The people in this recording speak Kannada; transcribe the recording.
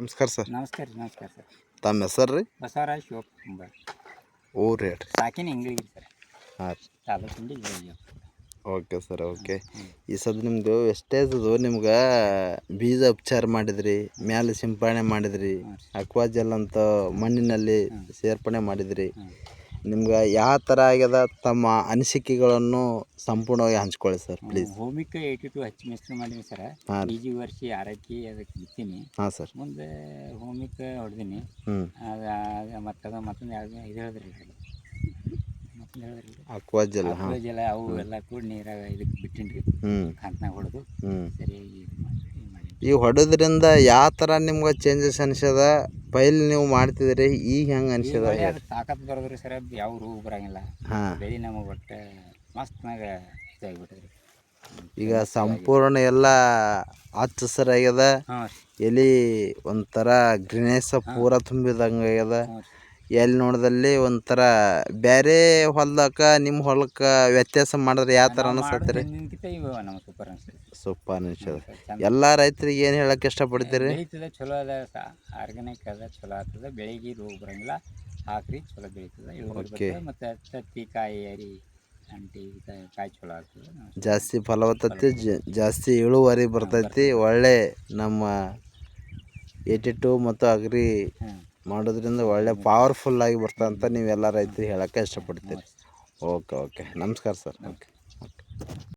ನಮಸ್ಕಾರ ಸರ್. ನಮಸ್ಕಾರ ರೀ. ನಮಸ್ಕಾರ ಸರ್. ತಮ್ಮ ಹೆಸರು ರೀ? ಬಸವರಾಜ್ ಶಿವಕುಮಾರ್. ಊರು ಹೇಳ್ರಿ. ಸಾಕಿನ ಇಂಗ್ಳಿಗೆ ಸರ್. ಹಾಂ ರೀ. ತಾಲೂಕಿಂದ ಓಕೆ ಸರ್. ಓಕೆ. ಈ ಸದ್ ನಿಮ್ಮದು ಎಷ್ಟೇದು ನಿಮ್ಗೆ ಬೀಜ ಉಪಚಾರ ಮಾಡಿದ್ರಿ, ಮ್ಯಾಲೆ ಸಿಂಪಡಣೆ ಮಾಡಿದ್ರಿ, ಅಕ್ವಾಜೆಲ್ ಅಂತ ಮಣ್ಣಿನಲ್ಲಿ ಸೇರ್ಪಣೆ ಮಾಡಿದ್ರಿ, ನಿಮ್ಗೆ ಯಾವ ಥರ ಆಗ್ಯದ ತಮ್ಮ ಅನಿಸಿಕೆಗಳನ್ನು ಸಂಪೂರ್ಣವಾಗಿ ಹಂಚ್ಕೊಳ್ಳಿ ಸರ್ ಪ್ಲೀಸ್. ಹೋಮಿಕ 82 ಹಚ್ಚಿ ಮಿಶ್ರ ಮಾಡೀನಿ ಸರ್. ಬೀಜ ವರ್ಷಿ ಆರೈಕೆ ಅದಕ್ಕೆ ಬಿತ್ತೀನಿ. ಹಾಂ ಸರ್. ಮುಂದೆ ಹೋಮಿಕ ಹೊಡೆದೀನಿ. ಅದು ಮತ್ತೊಂದು ಇದು ಹೇಳಿದ್ರಿ ಅಕ್ವಾಜೆಲ್ ಅಕ್ವಾಜೆಲ್ ಅವು ಎಲ್ಲ ಕೂಡ ನೀರಾಗ ಇದಕ್ಕೆ ಬಿಟ್ಟಿನ್ರಿ. ಕಂತನಾಗ ಹೊಡೆದು ಸರಿಯಾಗಿ ಈ ಹೊಡೋದ್ರಿಂದ ಯಾವ ಥರ ನಿಮ್ಗೆ ಚೇಂಜಸ್ ಅನ್ಸದ? ಪೈಲ್ ನೀವು ಮಾಡ್ತಿದ್ರಿ, ಈಗ ಹೆಂಗೆ ಅನ್ಸದ? ತಾಕತ್ ಬರೋದ್ರಿ ಸರ್. ಯಾವ ರೋಗ ಬರಂಗಿಲ್ಲ. ಬೆಳೆ ನಮಗೆ ಒಟ್ಟು ಮಸ್ತ್ನಾಗ ಇದಾಗಿಬಿಟ್ಟದ್ರಿ. ಈಗ ಸಂಪೂರ್ಣ ಎಲ್ಲ ಹಚ್ಚ ಹಸಿರಾಗ್ಯದ. ಎಲೆ ಒಂಥರ ಗ್ರೀನೇಶ ಪೂರ ತುಂಬಿದಂಗೆ ಆಗ್ಯದ. ಎಲ್ಲಿ ನೋಡಿದಲ್ಲಿ ಒಂಥರ ಬೇರೆ ಹೊಲ್ದಕ್ಕ ನಿಮ್ಮ ಹೊಲಕ್ಕೆ ವ್ಯತ್ಯಾಸ ಮಾಡಿದ್ರೆ ಯಾವ ಥರ ಅನಿಸ್ತೈತೆ ರೀ? ಸೂಪರ್ ಅನಿಸ್ತದೆ. ಎಲ್ಲ ರೈತರಿಗೆ ಏನು ಹೇಳಕ್ಕೆ ಇಷ್ಟಪಡ್ತೀರಿ? ಬೆಳೀತದೆ, ಚಲೋ ಅದ, ಆರ್ಗ್ಯಾನಿಕ್ ಅದ, ಚಲೋ ಆಗ್ತದೆ. ಬೆಳಿಗ್ಗೆ ರೋಗ ಬರಂಗಿಲ್ಲ. ಹಾಕ್ರಿ, ಚಲೋ ಬೆಳೀತದೆ. ಇಳುವರಿ ಮತ್ತು ತತ್ತಿ ಕಾಯಿ ಅರಿ ಅಂಟಿ ಕಾಯಿ ಚಲೋ ಆಗ್ತದೆ. ಜಾಸ್ತಿ ಫಲವತ್ತತೆ, ಜಾಸ್ತಿ ಇಳುವರಿ ಬರ್ತೈತಿ. ಒಳ್ಳೆ ನಮ್ಮ 82 ಮತ್ತು ಅಗ್ರಿ ಮಾಡೋದ್ರಿಂದ ಒಳ್ಳೆ ಪವರ್ಫುಲ್ಲಾಗಿ ಬರ್ತಂತ ನೀವೆಲ್ಲ ರೈತರಿಗೆ ಹೇಳೋಕ್ಕೆ ಇಷ್ಟಪಡ್ತೀರಿ. ಓಕೆ. ನಮಸ್ಕಾರ ಸರ್. ಓಕೆ.